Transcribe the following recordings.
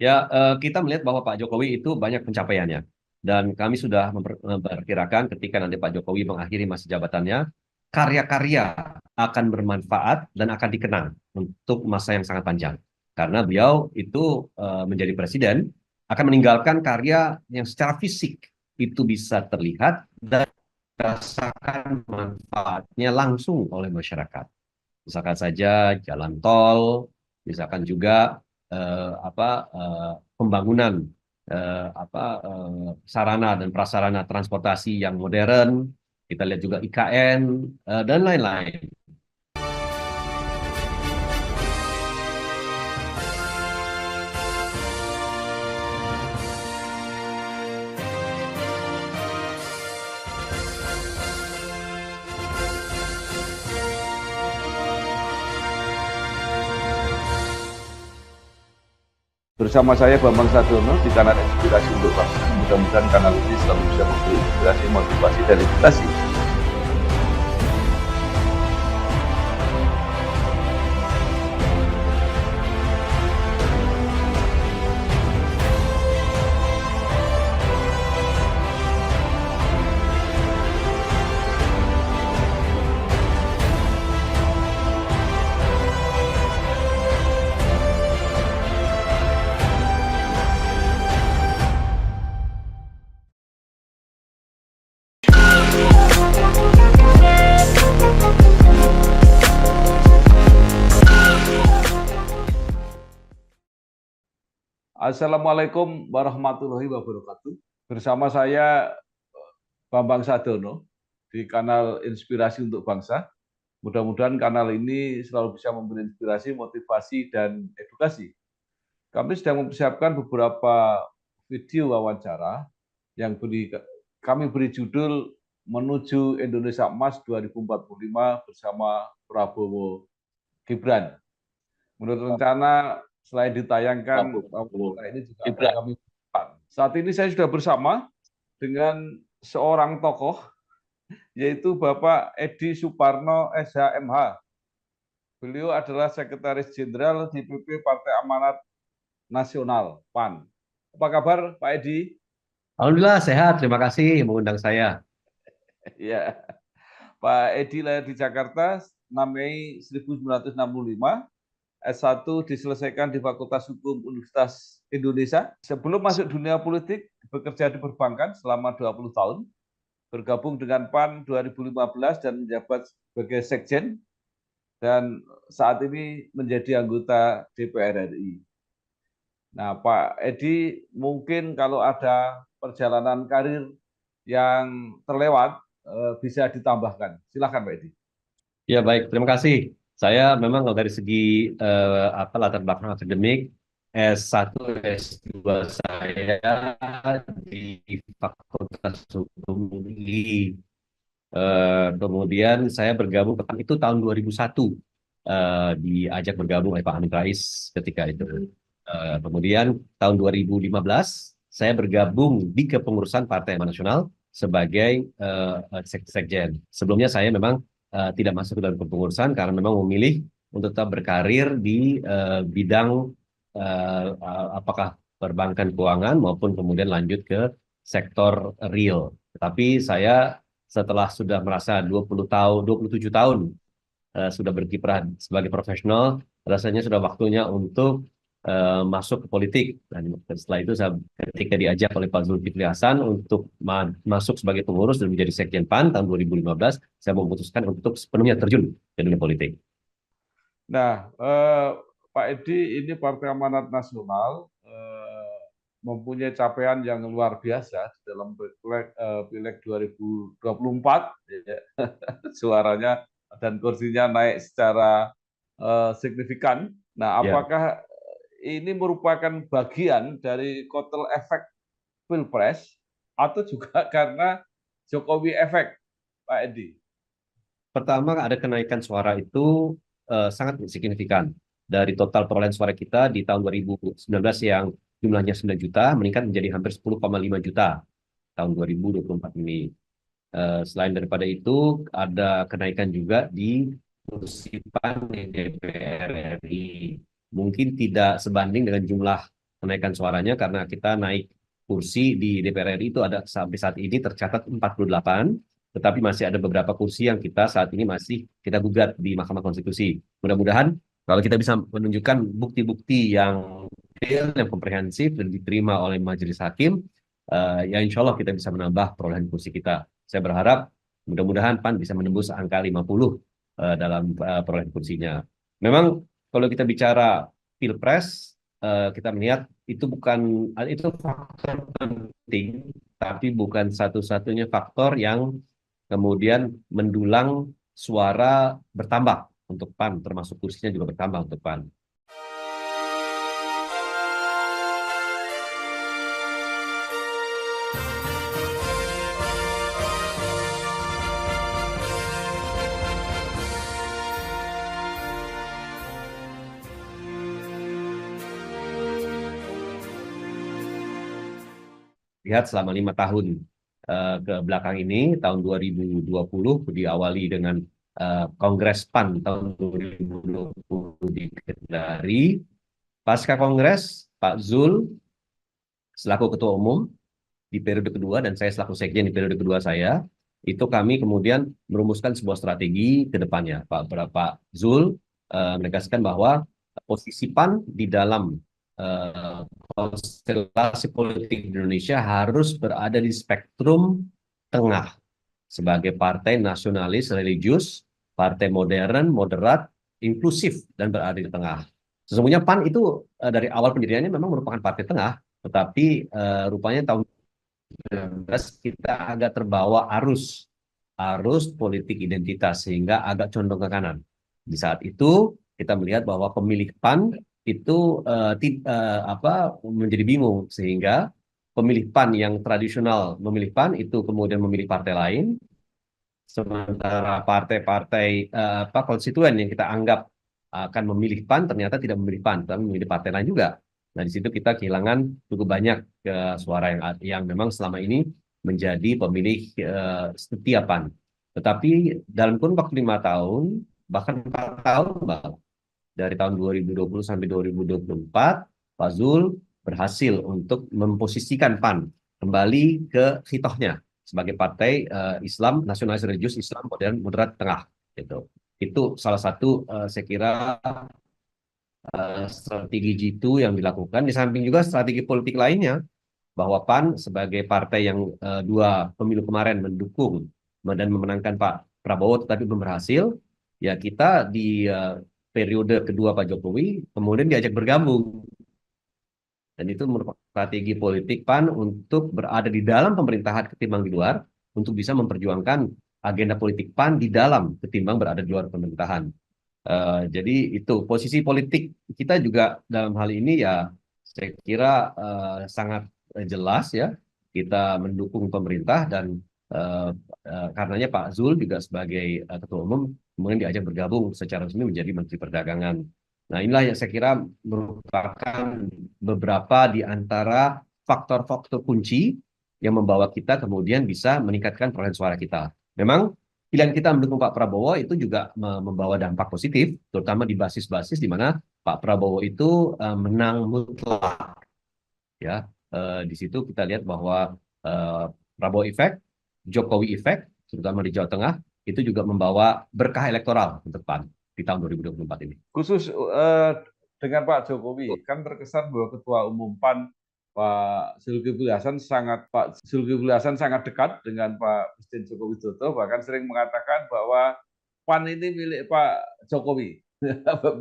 Ya, kita melihat bahwa Pak Jokowi itu banyak pencapaiannya. Dan kami sudah memperkirakan ketika nanti Pak Jokowi mengakhiri masa jabatannya, karya-karya akan bermanfaat dan akan dikenang untuk masa yang sangat panjang. Karena beliau itu menjadi presiden, akan meninggalkan karya yang secara fisik itu bisa terlihat dan dirasakan manfaatnya langsung oleh masyarakat. Misalkan saja jalan tol, misalkan juga pembangunan sarana dan prasarana transportasi yang modern, kita lihat juga IKN dan lain-lain. Bersama saya Bambang Sadono di kanal Inspirasi untuk Bangsa. Mudah-mudahan kanal ini selalu bisa memberi inspirasi, motivasi, dan edukasi. Assalamualaikum warahmatullahi wabarakatuh. Bersama saya Bambang Sadono di kanal Inspirasi untuk Bangsa. Mudah-mudahan kanal ini selalu bisa memberi inspirasi, motivasi, dan edukasi. Kami sedang mempersiapkan beberapa video wawancara yang kami beri judul Menuju Indonesia Emas 2045 bersama Prabowo Gibran. Menurut rencana, selain ditayangkan, ini juga akan kami. Saat ini saya sudah bersama dengan seorang tokoh, yaitu Bapak Edi Suparno SHMH. Beliau adalah Sekretaris Jenderal DPP Partai Amanat Nasional, PAN. Apa kabar, Pak Edi? Alhamdulillah sehat, terima kasih mengundang saya. Ya, Pak Edi lahir di Jakarta 6 Mei 1965. S1 diselesaikan di Fakultas Hukum Universitas Indonesia. Sebelum masuk dunia politik, bekerja di perbankan selama 20 tahun, bergabung dengan PAN 2015 dan menjabat sebagai Sekjen, dan saat ini menjadi anggota DPR RI. Nah, Pak Edi, mungkin kalau ada perjalanan karir yang terlewat, bisa ditambahkan. Silakan, Pak Edi. Ya baik, terima kasih. Saya memang kalau dari segi latar belakang akademik, S1, S2 saya di Fakultas Hukum UI. Kemudian saya bergabung itu tahun 2001, diajak bergabung oleh Pak Amin Rais ketika itu. Kemudian tahun 2015 saya bergabung di kepengurusan Partai Amanat Nasional sebagai sekjen. Sebelumnya saya memang tidak masuk ke dalam kepengurusan karena memang memilih untuk tetap berkarir di bidang apakah perbankan keuangan maupun kemudian lanjut ke sektor real. Tetapi saya setelah sudah merasa 20 tahun, 27 tahun sudah berkiprah sebagai profesional, rasanya sudah waktunya untuk masuk ke politik. Dan setelah itu saya ketika diajak oleh Pak Zulkifli Hasan untuk masuk sebagai pengurus dan menjadi Sekjen PAN tahun 2015, saya memutuskan untuk sepenuhnya terjun ke dunia politik. Nah, Pak Edi, ini Partai Amanat Nasional mempunyai capaian yang luar biasa di dalam Pileg 2024. Ya. Suaranya dan kursinya naik secara signifikan. Nah, apakah ini merupakan bagian dari kotel efek Pilpres atau juga karena Jokowi efek, Pak Edi? Pertama, ada kenaikan suara itu sangat signifikan. Dari total perolehan suara kita di tahun 2019 yang jumlahnya 9 juta, meningkat menjadi hampir 10,5 juta tahun 2024 ini. Selain daripada itu, ada kenaikan juga di kursi PAN di DPR RI. Mungkin tidak sebanding dengan jumlah menaikkan suaranya karena kita naik kursi di DPR RI itu ada sampai saat ini tercatat 48, tetapi masih ada beberapa kursi yang kita saat ini masih kita gugat di Mahkamah Konstitusi. Mudah-mudahan kalau kita bisa menunjukkan bukti-bukti yang detail, yang komprehensif dan diterima oleh majelis hakim, ya insya Allah kita bisa menambah perolehan kursi kita. Saya berharap mudah-mudahan PAN bisa menembus angka 50 dalam perolehan kursinya. Memang kalau kita bicara Pilpres, kita melihat itu bukan itu faktor penting, tapi bukan satu-satunya faktor yang kemudian mendulang suara bertambah untuk PAN, termasuk kursinya juga bertambah untuk PAN. Lihat selama 5 tahun ke belakang ini, tahun 2020 diawali dengan Kongres PAN tahun 2020 di Kendari. Pasca Kongres, Pak Zul selaku Ketua Umum di periode kedua dan saya selaku Sekjen di periode kedua saya, itu kami kemudian merumuskan sebuah strategi ke depannya. Pak Zul menegaskan bahwa posisi PAN di dalam konstelasi politik di Indonesia harus berada di spektrum tengah sebagai partai nasionalis religius, partai modern, moderat, inklusif, dan berada di tengah. Sesungguhnya PAN itu dari awal pendiriannya memang merupakan partai tengah, tetapi rupanya tahun 2019 kita agak terbawa arus politik identitas sehingga agak condong ke kanan. Di saat itu kita melihat bahwa pemilih PAN itu menjadi bingung sehingga pemilih PAN yang tradisional memilih PAN itu kemudian memilih partai lain, sementara partai-partai konstituen yang kita anggap akan memilih PAN ternyata tidak memilih PAN, tapi memilih partai lain juga. Nah, di situ kita kehilangan cukup banyak suara yang memang selama ini menjadi pemilih setia PAN. Tetapi dalam kurun waktu 5 tahun, bahkan 4 tahun, Bang, dari tahun 2020 sampai 2024, Pak Zul berhasil untuk memposisikan PAN kembali ke hitohnya sebagai partai Islam nasionalis religius, Islam modern moderat tengah. Itu salah satu saya kira strategi G2 yang dilakukan. Di samping juga strategi politik lainnya, bahwa PAN sebagai partai yang dua pemilu kemarin mendukung dan memenangkan Pak Prabowo tetapi belum berhasil, ya kita di periode kedua Pak Jokowi kemudian diajak bergabung. Dan itu merupakan strategi politik PAN untuk berada di dalam pemerintahan ketimbang di luar, untuk bisa memperjuangkan agenda politik PAN di dalam ketimbang berada di luar pemerintahan. Jadi itu posisi politik kita juga dalam hal ini ya saya kira sangat jelas ya, kita mendukung pemerintah dan karenanya Pak Zul juga sebagai Ketua Umum kemudian diajak bergabung secara resmi menjadi Menteri Perdagangan. Nah, inilah yang saya kira merupakan beberapa di antara faktor-faktor kunci yang membawa kita kemudian bisa meningkatkan perolehan suara kita. Memang pilihan kita mendukung Pak Prabowo itu juga membawa dampak positif, terutama di basis-basis di mana Pak Prabowo itu menang mutlak. Ya, di situ kita lihat bahwa Prabowo efek, Jokowi efek, terutama di Jawa Tengah, itu juga membawa berkah elektoral untuk PAN di tahun 2024 ini. Khusus dengan Pak Jokowi, kan terkesan bahwa Ketua Umum PAN Pak Zulkifli Hasan sangat dekat dengan Pak Presiden Joko Widodo, bahkan sering mengatakan bahwa PAN ini milik Pak Jokowi.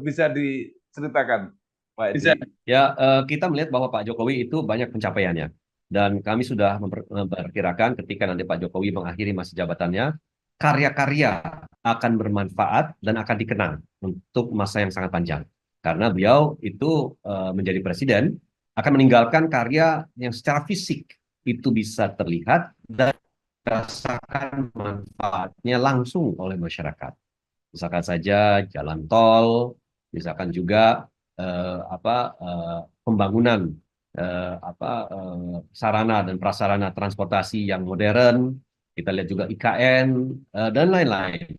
Bisa diceritakan, Pak Edi? Ya, kita melihat bahwa Pak Jokowi itu banyak pencapaiannya. Dan kami sudah memperkirakan ketika nanti Pak Jokowi mengakhiri masa jabatannya, karya-karya akan bermanfaat dan akan dikenang untuk masa yang sangat panjang. Karena beliau itu menjadi presiden, akan meninggalkan karya yang secara fisik itu bisa terlihat dan dirasakan manfaatnya langsung oleh masyarakat. Misalkan saja jalan tol, misalkan juga pembangunan sarana dan prasarana transportasi yang modern, kita lihat juga IKN dan lain-lain.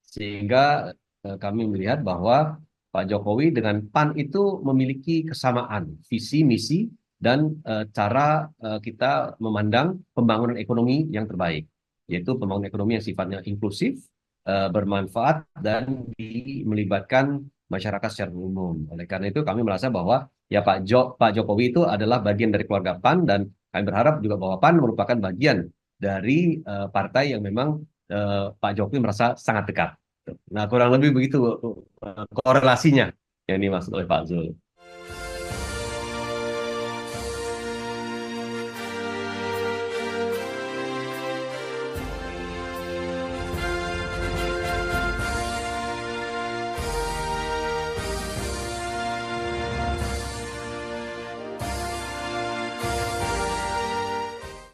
Sehingga kami melihat bahwa Pak Jokowi dengan PAN itu memiliki kesamaan visi, misi, dan cara kita memandang pembangunan ekonomi yang terbaik, yaitu pembangunan ekonomi yang sifatnya inklusif, bermanfaat, dan melibatkan masyarakat secara umum. Oleh karena itu kami merasa bahwa ya Pak Jokowi itu adalah bagian dari keluarga PAN, dan kami berharap juga bahwa PAN merupakan bagian dari partai yang memang Pak Jokowi merasa sangat dekat. Nah, kurang lebih begitu korelasinya yang dimaksud oleh Pak Zul.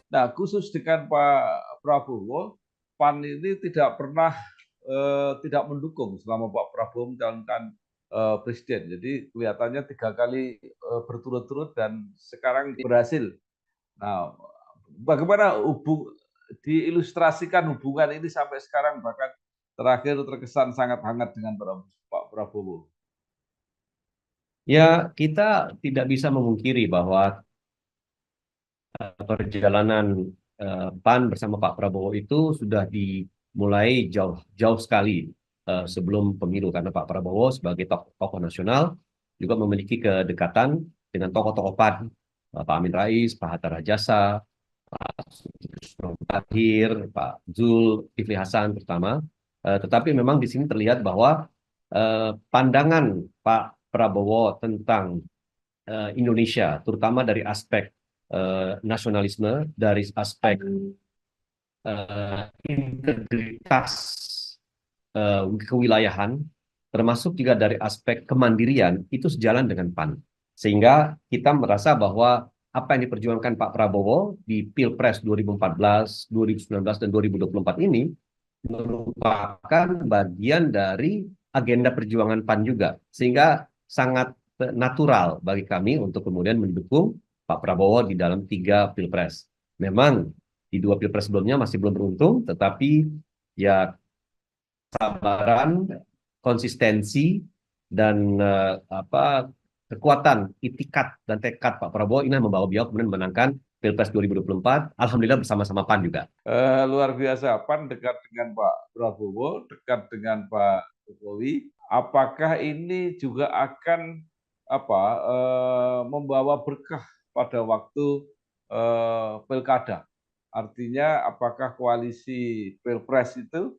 Nah, khusus dengan Pak Prabowo, PAN ini tidak pernah tidak mendukung selama Pak Prabowo mencalonkan presiden. Jadi kelihatannya 3 kali berturut-turut dan sekarang berhasil. Nah, bagaimana diilustrasikan hubungan ini sampai sekarang, bahkan terakhir terkesan sangat hangat dengan Pak Prabowo. Ya, kita tidak bisa memungkiri bahwa perjalanan PAN bersama Pak Prabowo itu sudah dimulai jauh sekali sebelum pemilu, karena Pak Prabowo sebagai tokoh nasional juga memiliki kedekatan dengan tokoh-tokoh PAN, Pak Amin Rais, Pak Hatta Rajasa, Pak Sutisno Tachir, Pak Zul Kifli Hasan terutama. Tetapi memang di sini terlihat bahwa pandangan Pak Prabowo tentang Indonesia, terutama dari aspek nasionalisme, dari aspek integritas kewilayahan, termasuk juga dari aspek kemandirian, itu sejalan dengan PAN. Sehingga kita merasa bahwa apa yang diperjuangkan Pak Prabowo di Pilpres 2014, 2019, dan 2024 ini merupakan bagian dari agenda perjuangan PAN juga. Sehingga sangat natural bagi kami untuk kemudian mendukung Pak Prabowo di dalam 3 Pilpres. Memang di 2 Pilpres sebelumnya masih belum beruntung, tetapi ya kesabaran, konsistensi, dan kekuatan itikat dan tekad Pak Prabowo ini membawa beliau kemudian memenangkan Pilpres 2024, alhamdulillah bersama-sama PAN juga. Luar biasa, PAN dekat dengan Pak Prabowo, dekat dengan Pak Jokowi. Apakah ini juga akan membawa berkah pada waktu pilkada? Artinya apakah koalisi Pilpres itu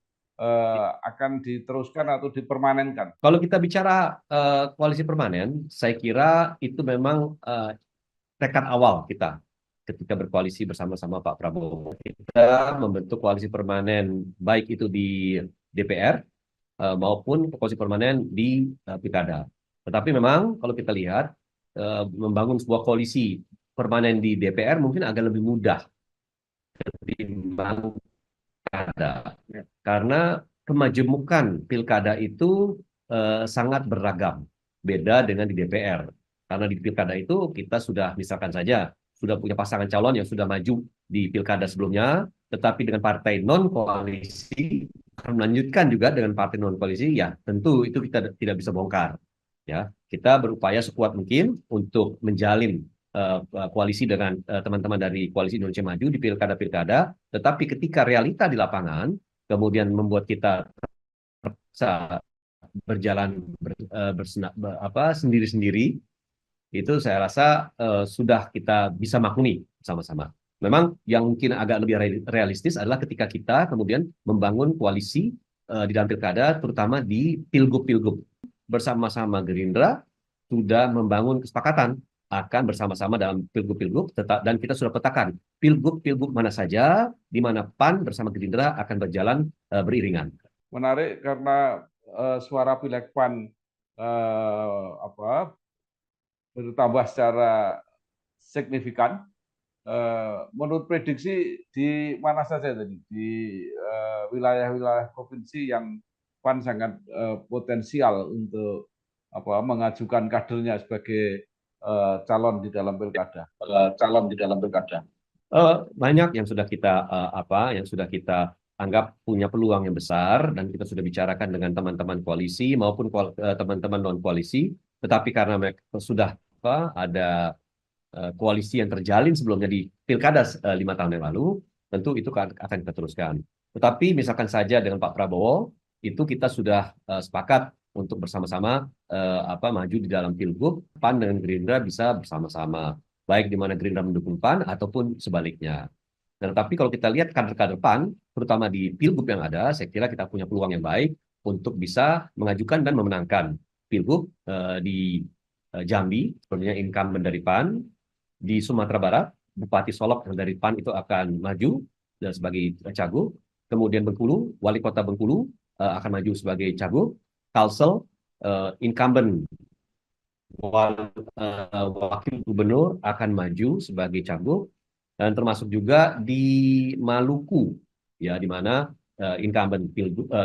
akan diteruskan atau dipermanenkan? Kalau kita bicara koalisi permanen, saya kira itu memang tekad awal kita ketika berkoalisi bersama-sama Pak Prabowo. Kita membentuk koalisi permanen baik itu di DPR maupun koalisi permanen di Pilkada. Tetapi memang kalau kita lihat membangun sebuah koalisi permanen di DPR mungkin agak lebih mudah ketimbang pilkada. Karena kemajemukan pilkada itu sangat beragam. Beda dengan di DPR. Karena di pilkada itu kita sudah misalkan saja sudah punya pasangan calon yang sudah maju di pilkada sebelumnya, tetapi dengan partai non-koalisi akan melanjutkan juga dengan partai non-koalisi, ya tentu itu kita tidak bisa bongkar. Ya, kita berupaya sekuat mungkin untuk menjalin koalisi dengan teman-teman dari Koalisi Indonesia Maju di pilkada-pilkada, tetapi ketika realita di lapangan kemudian membuat kita bisa berjalan sendiri-sendiri, itu saya rasa sudah kita bisa maklumi sama-sama. Memang yang mungkin agak lebih realistis adalah ketika kita kemudian membangun koalisi di dalam pilkada, terutama di pilgub-pilgub. Bersama-sama Gerindra sudah membangun kesepakatan akan bersama-sama dalam pilgub-pilgub, dan kita sudah petakan pilgub-pilgub mana saja di mana PAN bersama Gerindra akan berjalan beriringan. Menarik karena suara pileg PAN bertambah secara signifikan. Menurut prediksi di mana saja tadi di wilayah-wilayah provinsi yang PAN sangat potensial untuk mengajukan kadernya sebagai calon di dalam pilkada. Banyak yang sudah kita anggap punya peluang yang besar dan kita sudah bicarakan dengan teman-teman koalisi maupun teman-teman non koalisi, tetapi karena mereka sudah ada koalisi yang terjalin sebelumnya di pilkada 5 tahun yang lalu, tentu itu akan kita teruskan. Tetapi misalkan saja dengan Pak Prabowo, itu kita sudah sepakat untuk bersama-sama maju di dalam pilgub, PAN dengan Gerindra bisa bersama-sama, baik di mana Gerindra mendukung PAN ataupun sebaliknya. Nah, tetapi kalau kita lihat kader-kader PAN, terutama di pilgub yang ada, saya kira kita punya peluang yang baik untuk bisa mengajukan dan memenangkan pilgub di Jambi, sebenarnya incumbent dari PAN, di Sumatera Barat, Bupati Solok yang dari PAN itu akan maju sebagai cagup. Kemudian Bengkulu, Wali Kota Bengkulu akan maju sebagai cagup. Kalsel, incumbent Wakil Gubernur akan maju sebagai cagup. Dan termasuk juga di Maluku, ya, di mana incumbent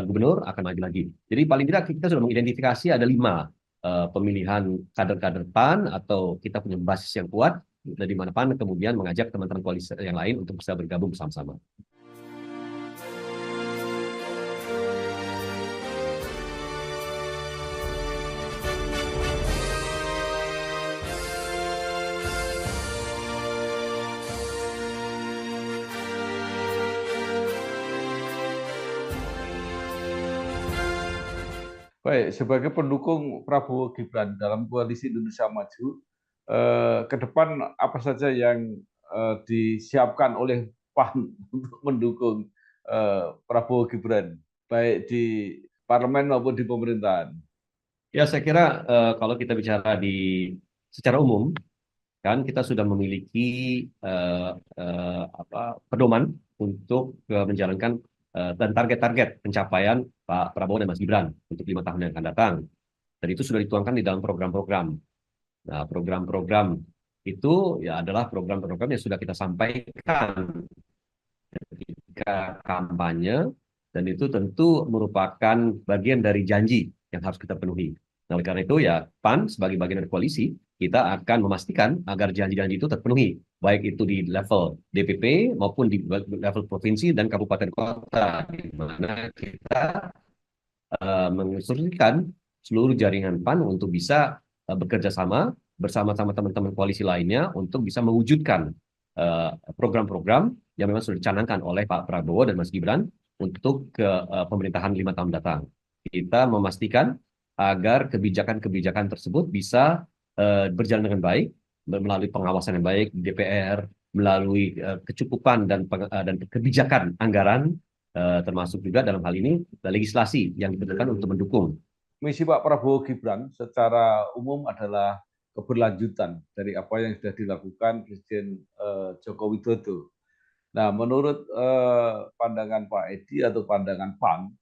gubernur akan maju lagi. Jadi paling tidak kita sudah mengidentifikasi ada 5 pemilihan kader-kader PAN atau kita punya basis yang kuat dari mana PAN kemudian mengajak teman-teman koalisi yang lain untuk bisa bergabung bersama-sama. Baik, sebagai pendukung Prabowo Gibran dalam koalisi Indonesia Maju, ke depan apa saja yang disiapkan oleh PAN untuk mendukung Prabowo Gibran, baik di parlemen maupun di pemerintahan? Ya, saya kira kalau kita bicara secara umum, kan kita sudah memiliki pedoman untuk menjalankan dan target-target pencapaian Pak Prabowo dan Mas Gibran untuk 5 tahun yang akan datang. Dan itu sudah dituangkan di dalam program-program. Nah, program-program itu ya adalah program-program yang sudah kita sampaikan ketika kampanye, dan itu tentu merupakan bagian dari janji yang harus kita penuhi. Nah, oleh karena itu ya PAN sebagai bagian dari koalisi, kita akan memastikan agar janji-janji itu terpenuhi, baik itu di level DPP maupun di level provinsi dan kabupaten kota, di mana kita menginstruksikan seluruh jaringan PAN untuk bisa bekerja sama bersama-sama teman-teman koalisi lainnya untuk bisa mewujudkan program-program yang memang sudah dicanangkan oleh Pak Prabowo dan Mas Gibran untuk pemerintahan 5 tahun datang. Kita memastikan agar kebijakan-kebijakan tersebut bisa berjalan dengan baik melalui pengawasan yang baik di DPR, melalui kecukupan dan kebijakan anggaran, termasuk juga dalam hal ini legislasi yang diperlukan untuk mendukung. Misi Pak Prabowo Gibran secara umum adalah keberlanjutan dari apa yang sudah dilakukan Presiden Joko Widodo. Nah, menurut pandangan Pak Edi atau pandangan PAN,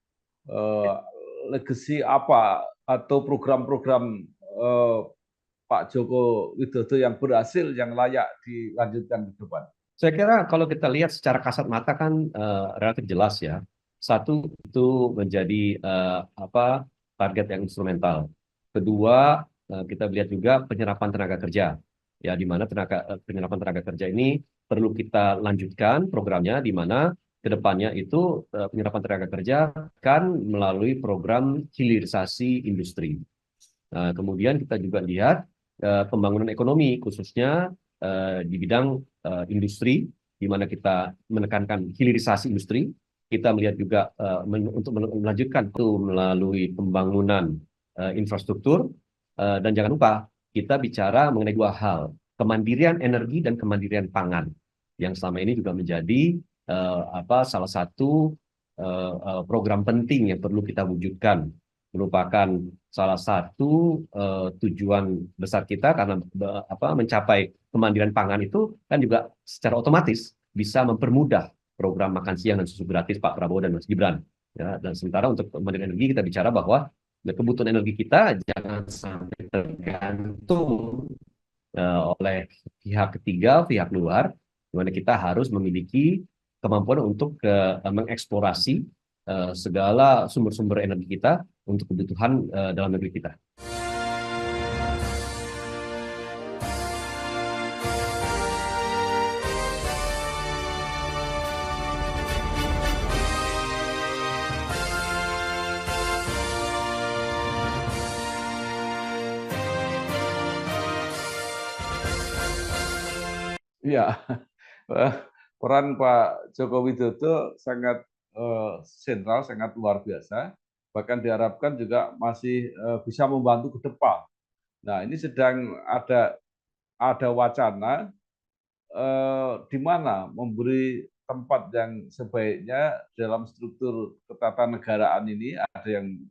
legasi apa atau program-program Pak Joko Widodo yang berhasil yang layak dilanjutkan ke depan? Saya kira kalau kita lihat secara kasat mata kan relatif jelas ya. Satu itu menjadi target yang instrumental. Kedua, kita lihat juga penyerapan tenaga kerja. Ya, di mana penyerapan tenaga kerja ini perlu kita lanjutkan programnya, di mana ke depannya itu penyerapan tenaga kerja kan melalui program hilirisasi industri. Kemudian kita juga lihat pembangunan ekonomi, khususnya di bidang industri, di mana kita menekankan hilirisasi industri. Kita melihat juga untuk melanjutkan itu melalui pembangunan infrastruktur, dan jangan lupa kita bicara mengenai 2 hal, kemandirian energi dan kemandirian pangan, yang selama ini juga menjadi salah satu program penting yang perlu kita wujudkan, merupakan salah satu tujuan besar kita karena mencapai kemandirian pangan itu kan juga secara otomatis bisa mempermudah program makan siang dan susu gratis Pak Prabowo dan Mas Gibran. Ya, dan sementara untuk kemandirian energi kita bicara bahwa kebutuhan energi kita jangan sampai tergantung oleh pihak ketiga, pihak luar, di mana kita harus memiliki kemampuan untuk mengeksplorasi segala sumber-sumber energi kita untuk kebutuhan dalam negeri kita. Ya, peran Pak Joko Widodo sangat sentral, sangat luar biasa. Bahkan diharapkan juga masih bisa membantu ke depan. Nah, ini sedang ada wacana di mana memberi tempat yang sebaiknya dalam struktur ketatanegaraan ini. Ada yang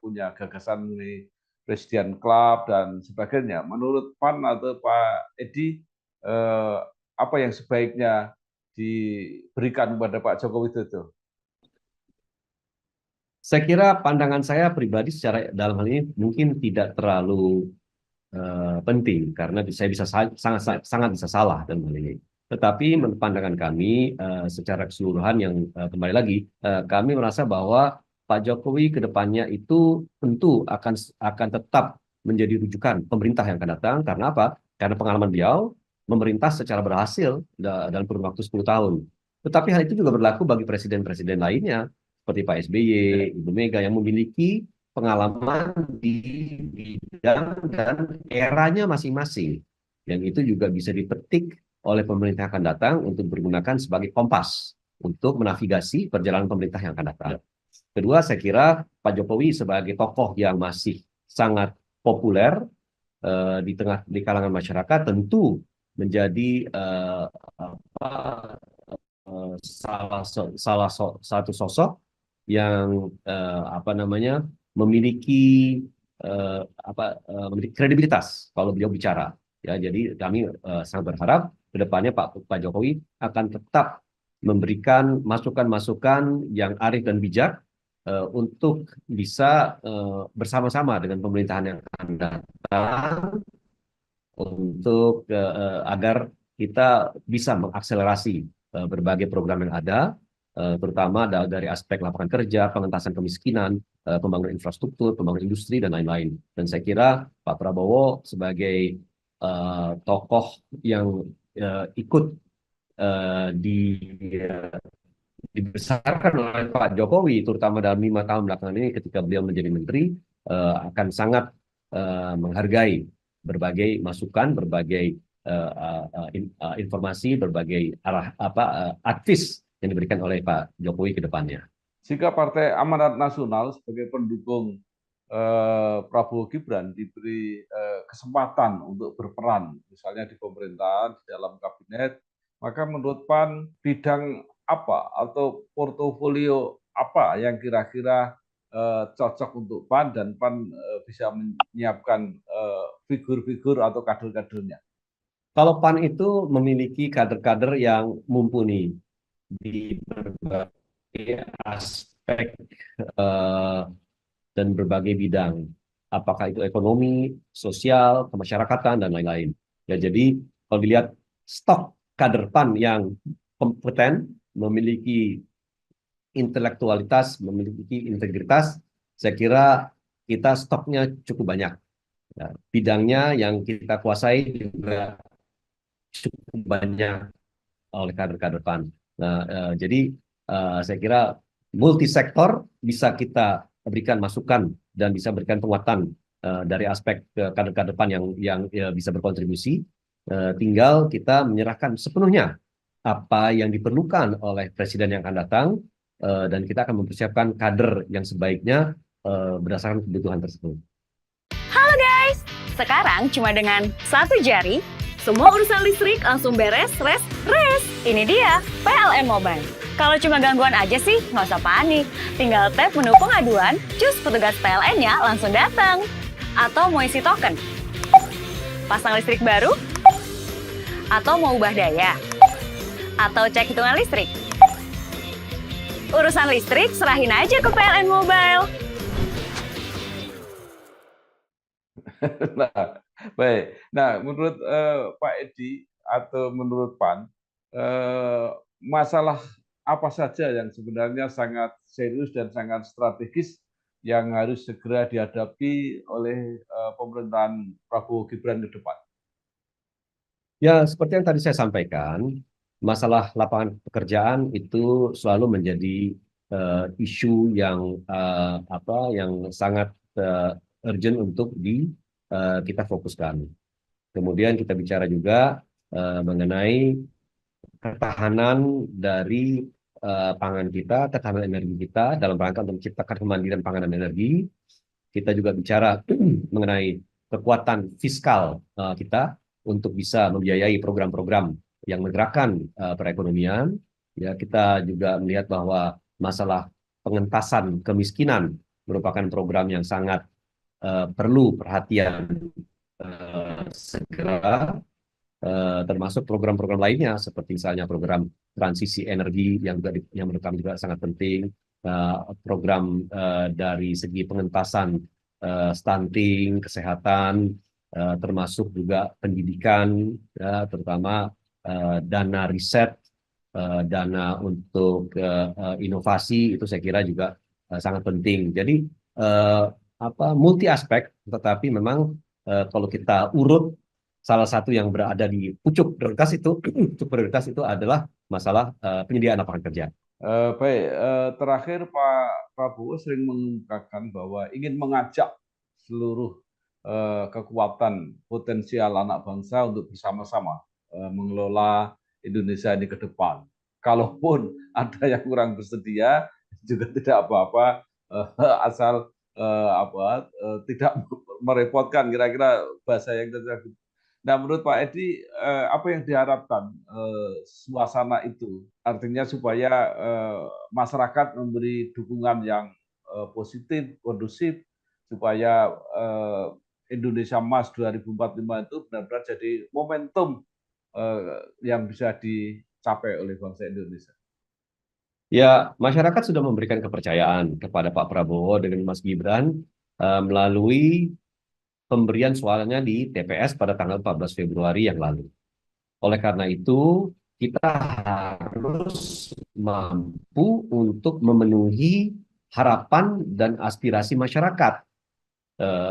punya gagasan mengenai Presiden Club dan sebagainya. Menurut PAN atau Pak Edi, apa yang sebaiknya diberikan kepada Pak Joko Widodo? Saya kira pandangan saya pribadi secara dalam hal ini mungkin tidak terlalu penting karena saya bisa sangat sangat bisa salah dalam hal ini. Tetapi menurut pandangan kami secara keseluruhan yang kembali lagi kami merasa bahwa Pak Jokowi ke depannya itu tentu akan tetap menjadi rujukan pemerintah yang akan datang karena apa? Karena pengalaman beliau memerintah secara berhasil dalam kurun waktu 10 tahun. Tetapi hal itu juga berlaku bagi presiden-presiden lainnya seperti Pak SBY, Ibu Mega yang memiliki pengalaman di bidang dan eranya masing-masing. Yang itu juga bisa dipetik oleh pemerintah yang akan datang untuk digunakan sebagai kompas untuk menavigasi perjalanan pemerintah yang akan datang. Kedua, saya kira Pak Jokowi sebagai tokoh yang masih sangat populer di kalangan masyarakat tentu menjadi satu sosok yang memiliki memiliki kredibilitas kalau beliau bicara. Ya, jadi kami sangat berharap ke depannya Pak Jokowi akan tetap memberikan masukan-masukan yang arif dan bijak untuk bisa bersama-sama dengan pemerintahan yang akan datang untuk agar kita bisa mengakselerasi berbagai program yang ada, terutama dari aspek lapangan kerja, pengentasan kemiskinan, pembangunan infrastruktur, pembangunan industri, dan lain-lain. Dan saya kira Pak Prabowo sebagai tokoh yang ikut di dibesarkan oleh Pak Jokowi, terutama dalam 5 tahun belakangan ini ketika beliau menjadi menteri, akan sangat menghargai berbagai masukan, berbagai informasi, berbagai advis yang diberikan oleh Pak Jokowi ke depannya. Jika Partai Amanat Nasional sebagai pendukung Prabowo Gibran diberi kesempatan untuk berperan, misalnya di pemerintahan, di dalam kabinet, maka menurut PAN bidang apa atau portofolio apa yang kira-kira cocok untuk PAN dan PAN bisa menyiapkan figur-figur atau kader-kadernya? Kalau PAN itu memiliki kader-kader yang mumpuni di berbagai aspek dan berbagai bidang, apakah itu ekonomi, sosial, kemasyarakatan, dan lain-lain. Ya, jadi kalau dilihat stok kader PAN yang kompeten, memiliki intelektualitas, memiliki integritas, saya kira kita stoknya cukup banyak. Ya, bidangnya yang kita kuasai juga cukup banyak oleh kader-kader PAN. Nah, jadi saya kira multisektor bisa kita berikan masukan dan bisa berikan penguatan dari aspek kader-kader PAN yang bisa berkontribusi. Tinggal kita menyerahkan sepenuhnya apa yang diperlukan oleh presiden yang akan datang dan kita akan mempersiapkan kader yang sebaiknya berdasarkan kebutuhan tersebut. Halo guys, sekarang cuma dengan satu jari, semua urusan listrik langsung beres, res. Ini dia, PLN Mobile. Kalau cuma gangguan aja sih, nggak usah panik. Tinggal tap menu pengaduan, cus petugas PLN-nya langsung datang. Atau mau isi token? Pasang listrik baru? Atau mau ubah daya? Atau cek hitungan listrik? Urusan listrik, serahin aja ke PLN Mobile. Nah, baik. Nah, menurut Pak Edi atau menurut PAN, masalah apa saja yang sebenarnya sangat serius dan sangat strategis yang harus segera dihadapi oleh pemerintahan Prabowo Gibran ke depan? Ya, seperti yang tadi saya sampaikan, masalah lapangan pekerjaan itu selalu menjadi isu yang sangat urgent untuk kita fokuskan. Kemudian kita bicara juga mengenai ketahanan dari pangan kita, ketahanan energi kita dalam rangka untuk menciptakan kemandirian pangan dan energi. Kita juga bicara mengenai kekuatan fiskal kita untuk bisa membiayai program-program yang menggerakkan perekonomian. Ya, kita juga melihat bahwa masalah pengentasan kemiskinan merupakan program yang sangat perlu perhatian segera, termasuk program-program lainnya seperti misalnya program transisi energi yang menurut kami juga sangat penting, program dari segi pengentasan stunting, kesehatan, termasuk juga pendidikan, terutama dana riset, dana untuk inovasi, itu saya kira juga sangat penting. Jadi multi aspek, tetapi memang kalau kita urut, salah satu yang berada di pucuk prioritas itu adalah masalah penyediaan lapangan kerja. Baik, terakhir Pak Prabowo sering mengungkapkan bahwa ingin mengajak seluruh kekuatan potensial anak bangsa untuk bersama-sama mengelola Indonesia ini ke depan. Kalaupun ada yang kurang bersedia, juga tidak apa-apa, asal tidak merepotkan, kira-kira bahasa yang terjadi. Nah, menurut Pak Edi, apa yang diharapkan suasana itu? Artinya supaya masyarakat memberi dukungan yang positif, kondusif, supaya Indonesia Emas 2045 itu benar-benar jadi momentum yang bisa dicapai oleh bangsa Indonesia. Ya, masyarakat sudah memberikan kepercayaan kepada Pak Prabowo dengan Mas Gibran melalui pemberian suaranya di TPS pada tanggal 14 Februari yang lalu. Oleh karena itu, kita harus mampu untuk memenuhi harapan dan aspirasi masyarakat.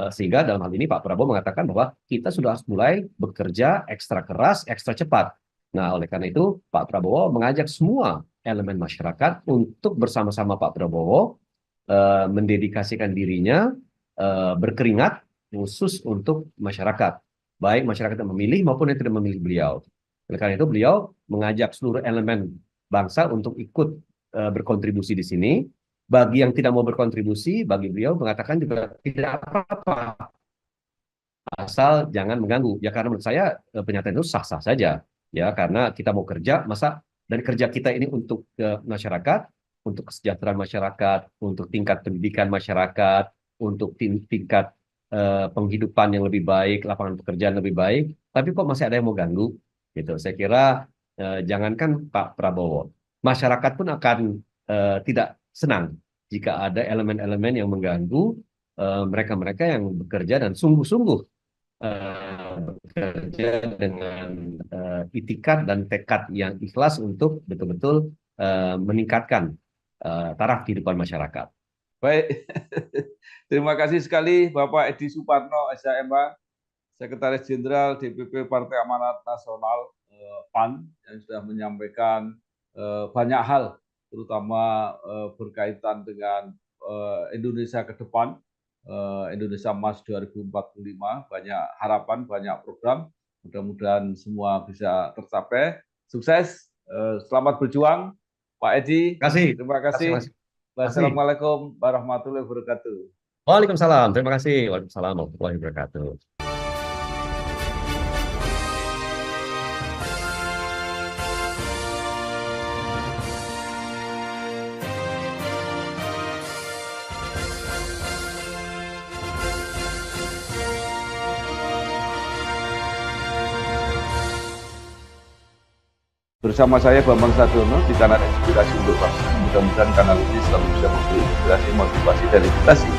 Sehingga dalam hal ini Pak Prabowo mengatakan bahwa kita sudah harus mulai bekerja ekstra keras, ekstra cepat. Nah, oleh karena itu, Pak Prabowo mengajak semua elemen masyarakat untuk bersama-sama Pak Prabowo mendedikasikan dirinya berkeringat khusus untuk masyarakat, baik masyarakat yang memilih maupun yang tidak memilih beliau. Oleh karena itu beliau mengajak seluruh elemen bangsa untuk ikut berkontribusi di sini. Bagi yang tidak mau berkontribusi, bagi beliau mengatakan juga tidak apa-apa, asal jangan mengganggu. Ya karena menurut saya pernyataan itu sah-sah saja. Ya karena kita mau kerja, masa dari kerja kita ini untuk masyarakat, untuk kesejahteraan masyarakat, untuk tingkat pendidikan masyarakat, untuk tingkat penghidupan yang lebih baik, lapangan pekerjaan lebih baik, tapi kok masih ada yang mau ganggu? Gitu. Saya kira jangankan Pak Prabowo, masyarakat pun akan tidak senang jika ada elemen-elemen yang mengganggu mereka-mereka yang bekerja dan sungguh-sungguh bekerja dengan itikat dan tekad yang ikhlas untuk betul-betul meningkatkan taraf kehidupan masyarakat. Baik, terima kasih sekali Bapak Edi Suparno, SHMH, Sekretaris Jenderal DPP Partai Amanat Nasional PAN, yang sudah menyampaikan banyak hal, terutama berkaitan dengan Indonesia ke depan, Indonesia Emas 2045, banyak harapan, banyak program, mudah-mudahan semua bisa tercapai. Sukses, selamat berjuang, Pak Edi. Terima kasih. Wassalamualaikum warahmatullahi wabarakatuh. Waalaikumsalam. Terima kasih. Waalaikumsalam warahmatullahi wabarakatuh. Bersama saya Bambang Sadiono di kanal Inspirasi untuk Bangsa. Mudah-mudahan kanal ini selalu bisa memberi inspirasi, motivasi, dan edukasi